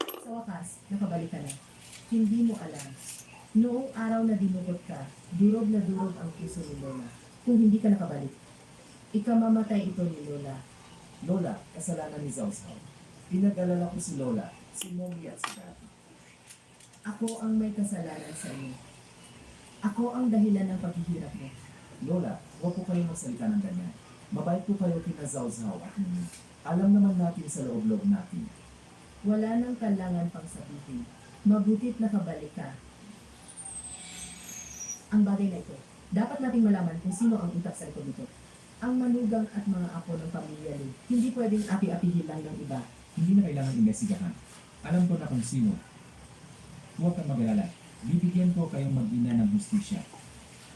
Sa wakas, nakabalik ka na. Hindi mo alam. Noong araw na dinukot ka, durog na durog ang puso ni Lola. Kung hindi ka nakabalik, ikamamatay ito ni Lola. Lola, kasalanan ni Zhao Zhao. Pinag-alala ko si Lola, si Mommy at si Daddy. Ako ang may kasalanan sa iyo. Ako ang dahilan ng paghihirap mo. Lola, huwag po kayong magsalita ng ganyan. Mabait po kayo kina Zhao Zhao at Mommy. Alam naman natin sa loob-loob natin. Wala nang kailangan pang sabihin. Mabutit nakabalik ka. Ang bagay na ito, dapat nating malaman kung sino ang utak sa likod nito. Ang manugang at mga apo ng pamilya Lu, hindi pwedeng api-apihin lang ng iba. Hindi na kailangan imbestigahan. Alam ko na kung sino. Huwag kang mag-alala. Bibigyan ko kayong mag-ina ng hustisya.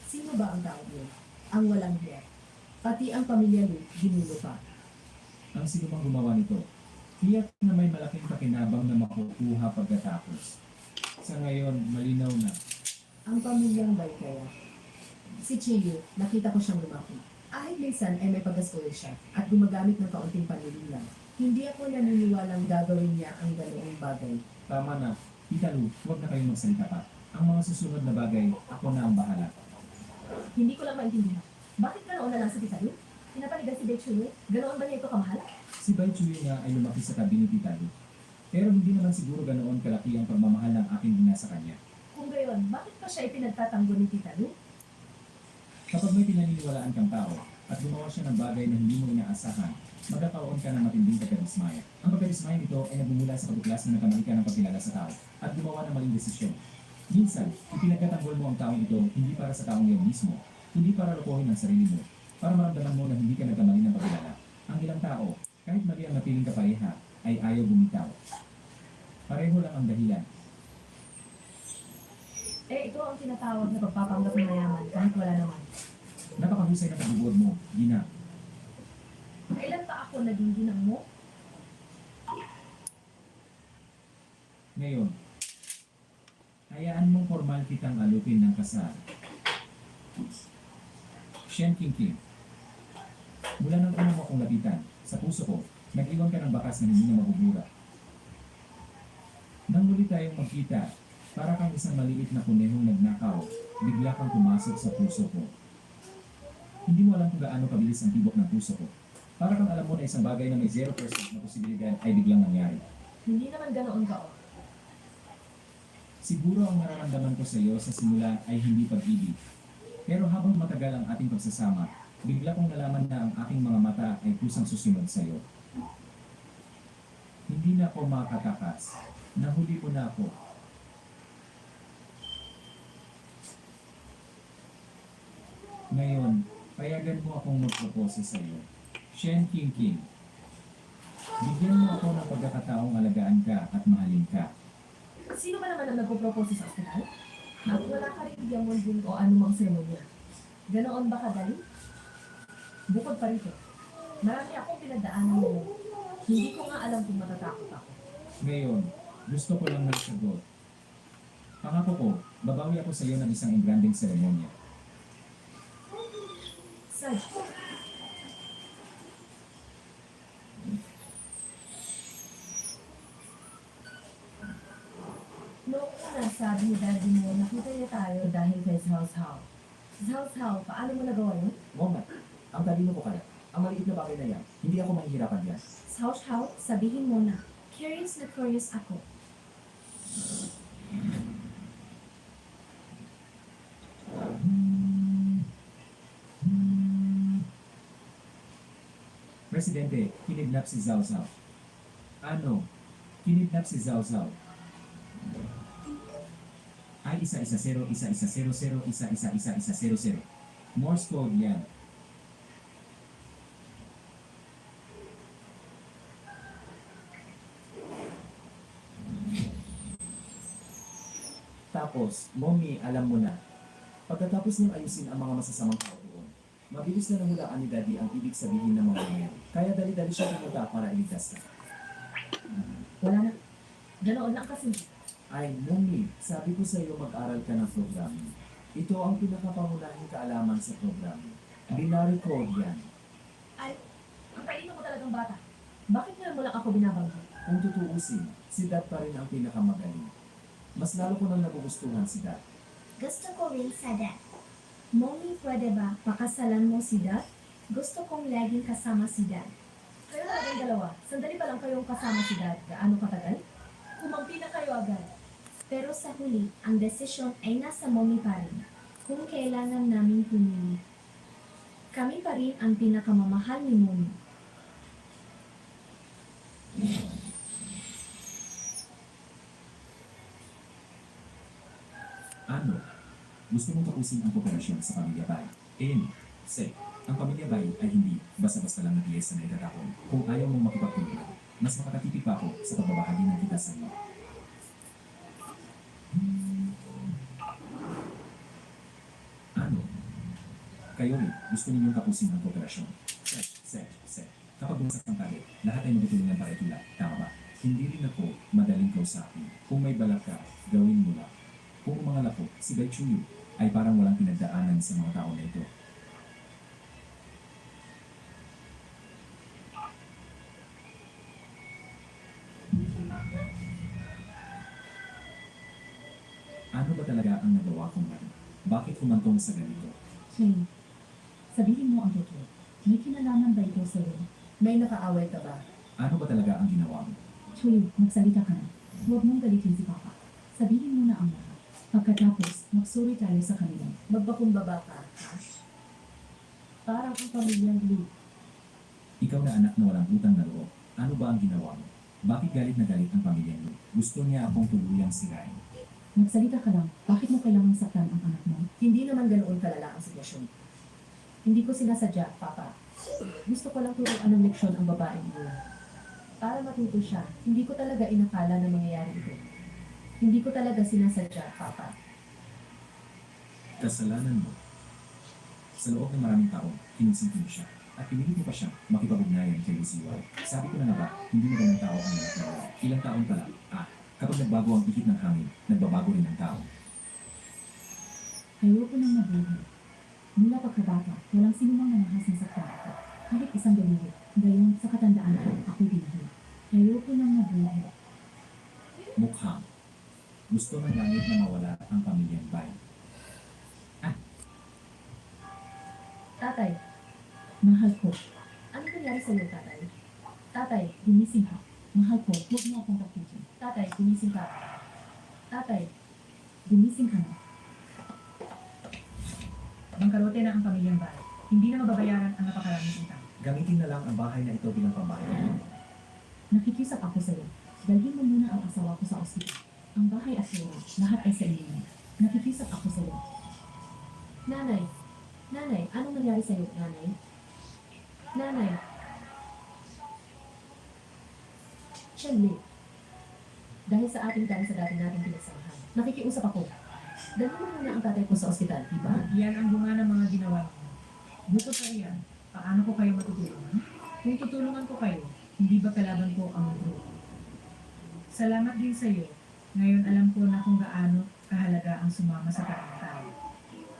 Sino ba ang tao yun? Ang walang hiya. Pati ang pamilya Lu, ginulo pa. Ang sinumang gumawa nito, tiyak na may malaking pakinabang na makukuha pagkatapos. Sa ngayon, malinaw na. Ang pamilyang Bay kaya. Si Chiyo, nakita ko siyang lumaki. Kahit minsan ay may pag-askoy siya at gumagamit ng kaunting panlilinlang. Hindi ako naniniwalang gagawin niya ang ganoong bagay. Tama na. Tita Lu, huwag na kayong magsalita pa. Ang mga susunod na bagay, ako na ang bahala. Hindi ko lang maintindihan. Bakit ganoon na lang sa Tita Lu? Pinapanigan si Dechuyo? Ganoon ba niya ito kamahal? Si Bai Chuyo nga ay lumaki sa tabi ni Tita Lu. Pero hindi naman siguro ganoon kalaki ang pagmamahal ng aking ina sa kanya. Kung gayon, bakit pa siya ipinagtatanggol ni Tita Lu? Kapag may pinaniniwalaan kang tao at gumawa siya ng bagay na hindi mo inaasahan, magkakaroon ka ng matinding pagkadismaya. Ang pagkadismaya nito ay nagmumula sa pagkuklas na nagkamali ka ng pagkilala sa tao at gumawa ng maling desisyon. Minsan, ipinagtatanggol mo ang taong ito hindi para sa taong iyon mismo, hindi para lokohin ang sarili mo, para maramdaman mo na hindi ka nagkamali ng pagkilala. Ang ilang tao, kahit mali ang napiling kapareha, ay ayaw bumitaw. Pareho lang ang dahilan. Ito ang tinatawag na pagpapanggap ng mayaman kahit wala naman. Napakahusay na pagbubuod mo, Gina. Kailan pa ako naging ginang mo? Ngayon, hayaan mong formal kitang alupin ng kasal. Shen King King. Mula nang unang akong lapitan, sa puso ko, nag-iwan ka ng bakas na hindi na mabubura. Nang muli tayong magkita, para kang isang maliit na kunehong nagnakaw, bigla kang pumasok sa puso ko. Hindi mo alam kung gaano kabilis ang tibok ng puso ko. Para kang alam mo na isang bagay na may 0% na posibilidad ay biglang nangyari. Hindi naman ganoon ka, oh. Siguro ang nararamdaman ko sa iyo sa simula ay hindi pag-ibig. Pero habang matagal ang ating pagsasama, bigla kong nalaman na ang aking mga mata ay kusang susunod sa iyo. Hindi na ako makatakas. Nahuli mo na ako. Ngayon, payagan mo akong magpropose sa iyo. Shen King King. Bigyan mo ako ng pagkakataong alagaan ka at mahalin ka. Sino ba naman ang nagpo-propose sa ospital? At wala ka rin diamond o anumang seremonya. Ganoon ba kadali? Bukod pa rito, marami akong pinagdaanan mo. Hindi ko nga alam kung matatakot ako. Ngayon, gusto ko lang ng sagot. Pangako ko, babawi ako sa iyo ng isang engranding seremonya. Saj, noong una sabi ni daddy mo, nakita niya tayo dahil kay Zhao Zhao. Zhao Zhao, paano mo nagawa yun? Mama, ang talino ko kaya. Ang maliit na bagay na yan, hindi ako mahihirapan yan. Zhao Zhao, sabihin mo na. Curious na curious ako. Presidente, kinidnap si Zhao Zhao. Ano? Kinidnap si Zhao Zhao. Ay isa-isa 0, isa-isa 0-0, isa-isa 0-0. Morse code yan. Tapos, Mommy, alam mo na. Pagkatapos niyang ayusin ang mga masasamang tao doon, mabilis na nahulaan ni Daddy ang ibig sabihin ng mga yan. Kaya dali-dali siya pumunta para iligtas ka. Wala na. Ganoon lang kasi. Ay, Mommy, sabi ko sa iyo mag-aral ka ng programming. Ito ang pinakapangunahing kaalaman sa programming. Binary code yan. Ay, ang talino mo talagang bata. Bakit ngayon mo lang ako binabanggit? Kung tutuusin, si Dad pa rin ang pinakamagaling. Mas lalo ko nang nagugustuhan si Dad. Gusto ko rin sa dad. Mommy, pwede ba pakasalan mo si Dad? Gusto kong laging kasama si Dad. Kayo na kayong dalawa. Sandali pa lang kayong kasama si Dad. Gaano katagal? Kumampi na kayo agad. Pero sa huli, ang desisyon ay nasa Mommy pa rin. Kung kailangan namin pumili. Kami pa rin ang pinakamamahal ni Mommy. Ano? Gusto mong tapusin ang kooperasyon sa pamilya Bay? Sek, ang pamilya Bay ay hindi basta-basta lang nag-iisa na itatapon. Kung ayaw mong makipagtulungan, mas makakatipid pa ako sa pagbabahagi ng kita sa iyo. Ano? Kayo rin, gusto ninyong tapusin ang kooperasyon. Sek. Kapag bumagsak ang tali, lahat ay magtutulungan para itula. Tama ba? Hindi rin ako madaling kausapin. Kung may balak ka, gawin mo lang. Kung mga lako, si Bai Chuyu ay parang walang pinagdaanan sa mga tao na ito. Ano ba talaga ang nagawa kong mali? Bakit humantong sa ganito? Shane, sabihin mo ang totoo. May kinalaman ba ito sa'yo? May nakaaway ka ba? Ano ba talaga ang ginawa mo? Chuy, magsalita ka na. Huwag mong galitin si Papa. Sabihin mo na ang lahat. Pagkatapos, magsuri tayo sa kanila. Magbakumbaba ka, ha? Parang ang pamilyang Lee. Ikaw na anak na walang utang na loob. Ano ba ang ginawa mo? Bakit galit na galit ang pamilya niyo? Gusto niya akong tuluyang sirain. Magsalita ka lang. Bakit mo kailangang saktan ang anak mo? Hindi naman ganoon kalala ang sitwasyon. Hindi ko sinasadya, Papa. Gusto ko lang turuan ng leksyon ang babaeng yun. Para matuto siya, hindi ko talaga inakala na mangyayari ito. Hindi ko talaga sinasadya, Papa. Kasalanan mo. Sa loob ng maraming taon, kinonsinti mo siya. At pinilit mo pa siya makipag-ugnayan kay Luciwa. Sabi ko na nga ba, hindi mo ganang tao ang anak mo. Ilang taon pa lang. Kapag nagbago ang ihip ng hangin, nagbabago rin ang tao. Ayoko nang mabuhay. Mula pagkabata, walang sinumang nanahas na saktan ako. Kahit isang daliri. Gayon, sa katandaan ko, ako binahid. Ayoko nang mabuhay. Mukhang. Gusto ng langit na mawala ang pamilyang Bay. Tatay, Mahal ko. ano nangyari sa'yo, tatay? Tatay, Gumising ka. Mahal ko. Huwag mo akong takutin. tatay, gumising ka. Tatay, Gumising ka na. bangkarote na ang pamilyang Bay. Hindi na mababayaran ang napakaraming utang. Gamitin na lang ang bahay na ito bilang pambahay. Nakikiusap ako sa'yo. Dalhin mo muna ang asawa ko sa ospital. Ang bahay at loro, lahat ay sa inyo. Nakikiusap ako sa'yo. Nanay, anong nangyari sa'yo, nanay? Nanay. Shelly, dahil sa ating dahil sa dati nating pinagsamahan, nakikiusap ako. Dalhin mo muna ang tatay ko sa ospital, di ba? Yan ang bunga ng mga ginawa mo. Bukod sa riyan, paano ko kayo matutulungan? Kung tutulungan ko kayo, hindi ba kalaban ko ang mundo? Salamat din sa iyo. Ngayon alam ko na kung gaano kahalaga ang sumama sa taong tao.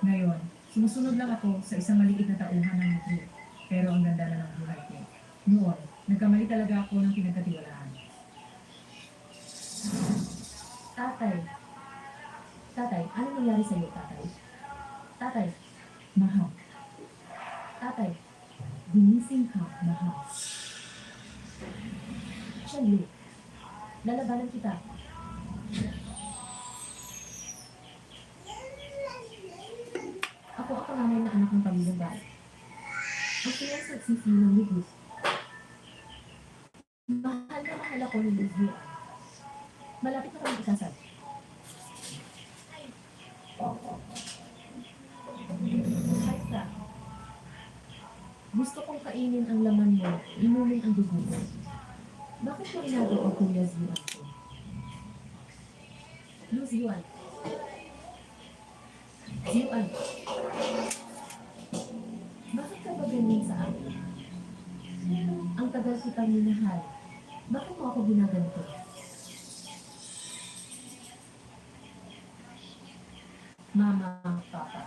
Ngayon, sumusunod lang ako sa isang maliit na tauhan ng mundo. Pero ang ganda na ng buhay ko. Noon, nagkamali talaga ako ng pinagkatiwalaan. Tatay, ano nangyari sa iyo, tatay? Tatay, Mahal. tatay, Gumising ka, mahal. Shelly, lalabanan kita. Ako ang panganay na anak ng pamilyang Bay. Ang sinasagsisi ng Lugos. Mahal na mahal ako ni Lugos. Malapit na kami ikasal. Kaisa, gusto kong kainin ang laman mo, inumin ang dugo mo. Bakit mo inago ang Kuya Ziwan ko? Ziwan. Ziwan. Bakit ka ba ganyan sa akin? Ang tagal kitang minahal. Bakit mo ako ginaganto? Mama, Papa.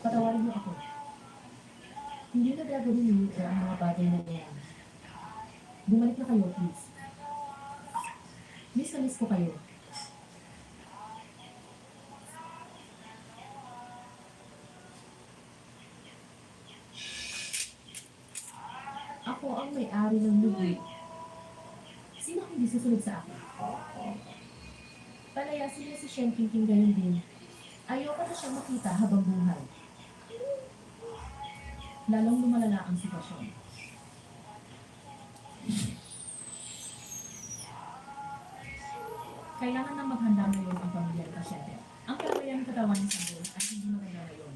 Patawarin mo ako. Hindi na gagawin ninyo ang mga bagay na yan. Bumalik na kayo, please. Miss na miss ko kayo. ang may-ari ng lubi. Sino ang hindi susunod sa akin? Palayasin niya si Shen Qingqing gayon din. Ayoko na siyang makita habang buhay. Lalong lumalala ang sitwasyon. Kailangan nang maghanda ngayon ang pamilya ng pasyente. Ang kalabayan ng katawan ng sanggol ay hindi maganda ngayon.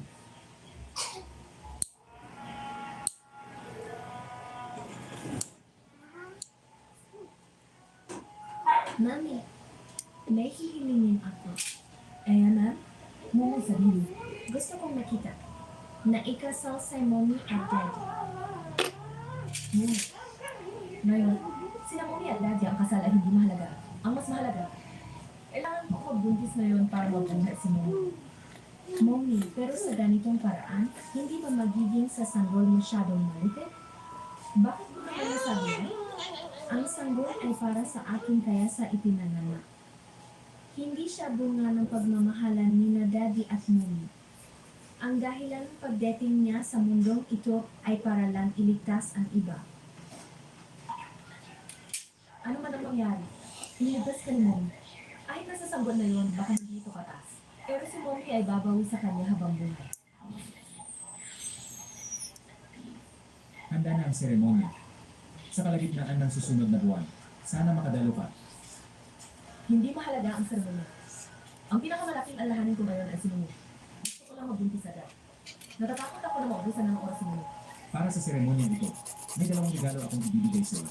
Mami, may hihilingin ako. Ma'am, Muna sarili. gusto kong makita na ikasal sa mommy at daddy. Muna. Ngayon, sina Mommy at Daddy ang kasal ay hindi mahalaga. Ang mas mahalaga, kailangan ko magbuntis ngayon para mabuhay si Mommy. Mommy, pero sa ganitong paraan, hindi ba magiging sa sanggol masyadong malupit? Bakit mo naman nasabi? Ang sanggol ay para sa akin kaya sa ipinanganak. Hindi siya bunga ng pagmamahalan ni na daddy at mommy. Ang dahilan ng pagdating niya sa mundong ito ay para lang iligtas ang iba. Ano man ang mangyari, iniligtas ka ni Mommy. Kahit nasa sanggol na yun, baka hindi ito katas. Pero si Mommy ay babawi sa kanya habang buhay. Handa na ang seremonya. Sa kalagitnaan ng susunod na buwan, sana makadalo ka. Hindi mahalaga ang sermonya. Ang pinakamalaking alalahanin ko ngayon ay si Mommy. Gusto ko lang magbuntis agad. Natatakot ako na maubusan ng oras si Mommy. Para sa seremonya ito, may dalawang regalo akong ibibigay sa iyo.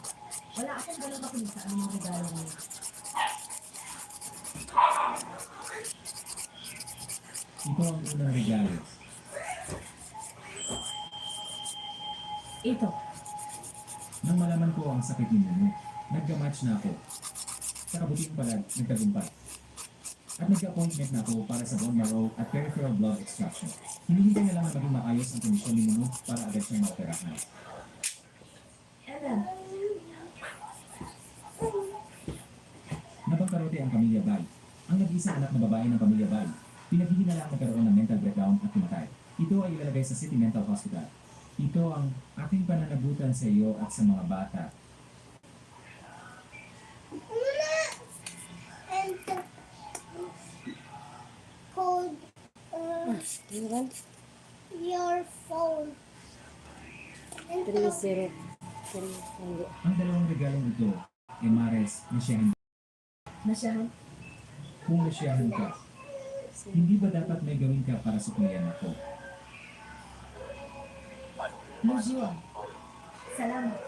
Wala akong ganang makinig sa anumang regalo niya. Ito ang unang regalo. Ito, Nang malaman ko ang sakit ni Mumu, nagka-match na ako. Sa kabutiang palad, nagtagumpay. At nagka-appointment na ako para sa bone marrow at peripheral blood extraction. Hinihintay na lang na maging maayos ang kondisyon ni Mumu para agad siyang maoperahan. Ella, Nabangkarote ang pamilya Bai. Ang nag-iisang anak na babae ng pamilya Bai. Pinaghihinala ang nagkaroon ng mental breakdown at pumatay. Ito ay ilalagay sa City Mental Hospital. Ito ang aking pananagutan sa iyo at sa mga bata. Hold Ano ba? your phone. 3-0. Hindi. Ang dalawang regalong ito ay Mares na siyahan. nasyahan. Kung nasyahan ka, hindi ba dapat may gawin ka para suklayan ako? Lujiwa. Salamat.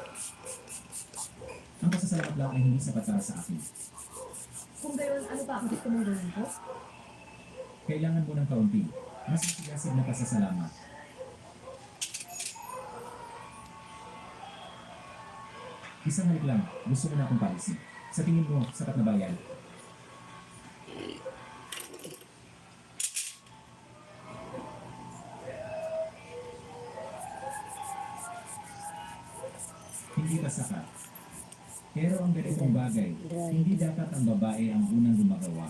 Ang pasasalamat lang ay hindi sapat para sa akin. Kung gayon, ano pa ang gusto mong gawin ko? Kailangan mo ng kaunti. Mas masigasig na pasasalamat. Isang halik lang, gusto mo na akong palisin. Sa tingin mo, sapat na ba yan? Hindi pa sapat. Pero ang ganitong bagay, hindi dapat ang babae ang unang gumagawa.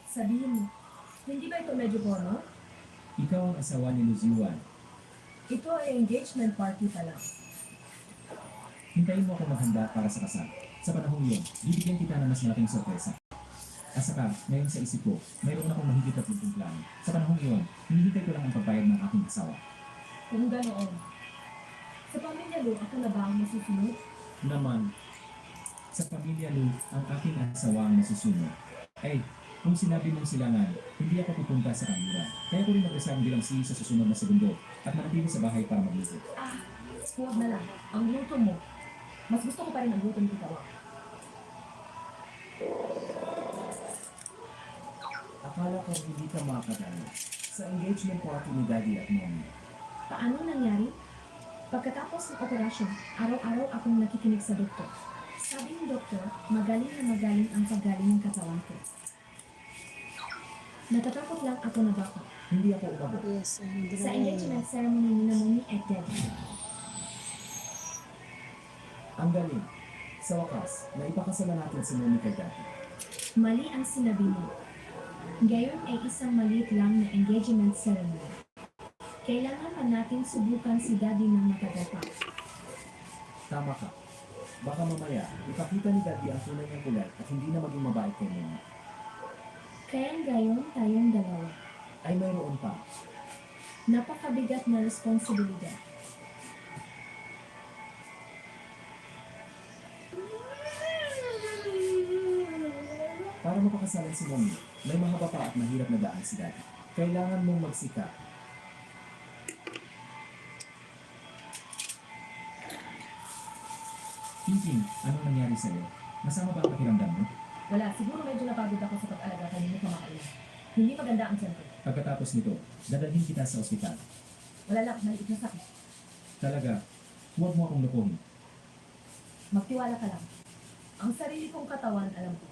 Sabihin mo, hindi ba ito medyo porno? Ikaw ang asawa ni Luziwan. Ito ay engagement party pa lang. Hintayin mo ako maghanda para sa kasal. Sa panahong yun, bibigyan kita ng mas malaking sorpresa. At saka, ngayon sa isip ko, mayroon akong mahigit at lupong plano. Sa panahong yun, hinihintay ko lang ang pagpayag ng aking asawa. Kung ganoon. Sa pamilya Lu, ako na ba ang masusunod? Naman, sa pamilya Lu, ang aking asawa ang nasusunod. Ay, kung sinabi mong silangan, hindi ako pupunta sa kanila. Kaya ko rin mag-resign bilang CEO sa susunod na segundo at manatili sa bahay para magluto. Huwag na lang. Ang luto mo. Mas gusto ko pa rin ang luto ni Tita Wang. Akala ko hindi ka makakadalo sa engagement party ni Daddy at Mommy. Paano nangyari? Pagkatapos ng operasyon, araw-araw akong nakikinig sa doktor. Sabi ng doktor, magaling na magaling ang paggaling ng katawan ko. Natatakot lang ako na baka. Hindi ako umabot. Yes, hindi Sa na engagement ceremony ni na mommy at daddy. Ang galing. Sa wakas, naipakasala natin si Mommy kay Daddy. Mali ang sinabi mo. Ngayon ay isang maliit lang na engagement ceremony. Kailangan pa natin subukan si Daddy ng matagal pa. Tama ka. Baka mamaya, ipakita ni Daddy ang tunay niyang kulat at hindi na maging mabait kay Mommy. Kaya ngayon tayong dalawa. Ay mayroon pa. Napakabigat na responsibilidad. Para mapakasalan si Mommy, may mahaba pa at mahirap na daan si Daddy. Kailangan mong magsika. Pinky, anong nangyari sa'yo? Masama ba ang pakiramdam mo? Wala, siguro medyo napagod ako sa pag-alaga kanina kumakain. Hindi maganda ang tiyan ko. Pagkatapos nito, dadalhin kita sa ospital. Wala lang, maliit na sakit. Talaga, huwag mo akong lukuhin. Magtiwala ka lang. Ang sarili kong katawan, alam ko.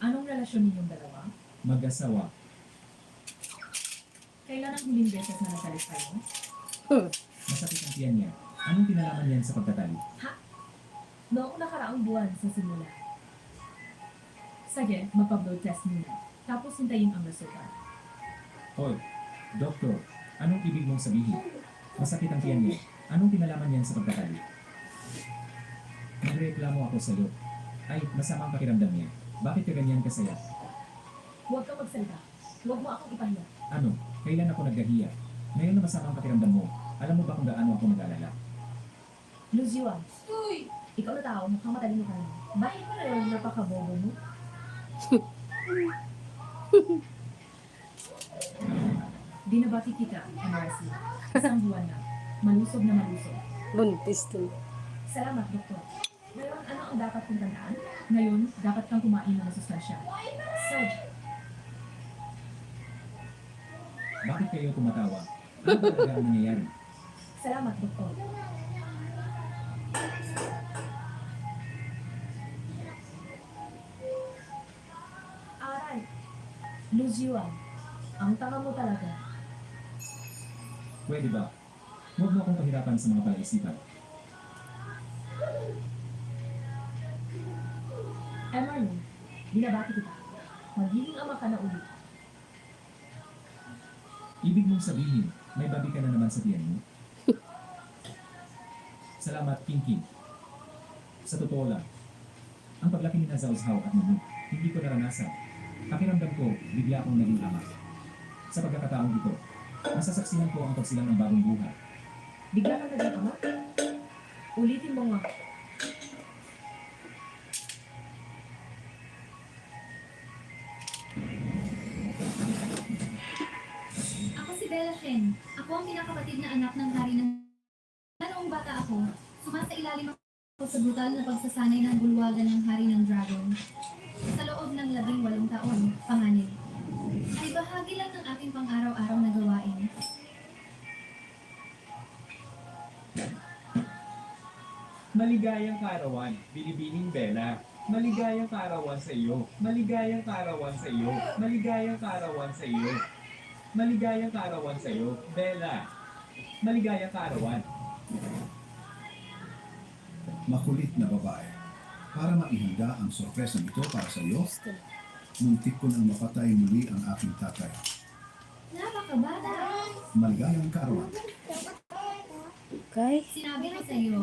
Anong relasyon ninyong dalawa? Mag-asawa, Kailan ang huling beses na nagsalit kayo? masakit ang tiyan niya. Anong kinalaman niyan sa pagtatali? Noong nakaraang buwan sa simula. Sige, magpa-blood test muna. Tapos hintayin ang resulta. Hoy, doktor, anong ibig mong sabihin? Masakit ang tiyan niya. Anong kinalaman niyan sa pagtatali? Nagreklamo ako sa'yo. Ay, masama ang pakiramdam niya. Bakit ka ganyan kasaya? Huwag kang magsalita. Huwag mo akong ipahiya. Ano? Kailan ako naggahiya? Ngayon na masama ang pakiramdam mo, alam mo ba kung gaano ako nag-alala? Lose you ah. Ikaw na tao, mukhang matalino ka na. Bakit pa na yung napakabobo mo? Binabati kita, MRC. Isang buwan na. Malusog na malusog. Buntis to. Salamat, Doktor. Ngayon, ano ang dapat kong tandaan? Ngayon, dapat kang kumain ng masustansya. Sir, Bakit kayo tumatawa? Ano ba talaga ang nangyayari? salamat, Doktor. Aray, lose you ah. Ang tanga mo talaga. Pwede ba? Huwag mo akong pahirapan sa mga palaisipan. Emerald, binabati kita. Magiging ama ka na ulit. Ibig mong sabihin, may babi ka na naman sa tiyan mo? Salamat, Pinky. Sa totoo lang, ang paglaki ni Nazawzhaw at Mumu, hindi ko naranasan. Pakiramdam ko, bigla akong naging ama. Sa pagkakataong ito, nasasaksihan ko ang pagsilang ng bagong buhay. Bigla ka naging ama? Ulitin mo nga. Ako si Bella Shen. Ako ang kinakapatid na anak ng hari ng... Noong bata ako, sumasailalim ako sa brutal na pagsasanay ng bulwagan ng hari ng dragon. Sa loob ng 18 taon, panganib. Ay bahagi lang ng aking pang-araw-araw na gawain. Maligayang kaarawan, Binibining Bella. Maligayang kaarawan sa iyo. Maligayang kaarawan sa iyo. Maligayang kaarawan sa iyo. Maligayang kaarawan sa iyo, Bella. Maligayang kaarawan. Makulit na babae. Para maihanda ang sorpresang ito para sa iyo, muntik ko nang mapatay muli ang aking tatay. Napakabata! Maligayang kaarawan. Okay? Sinabi ko sa iyo,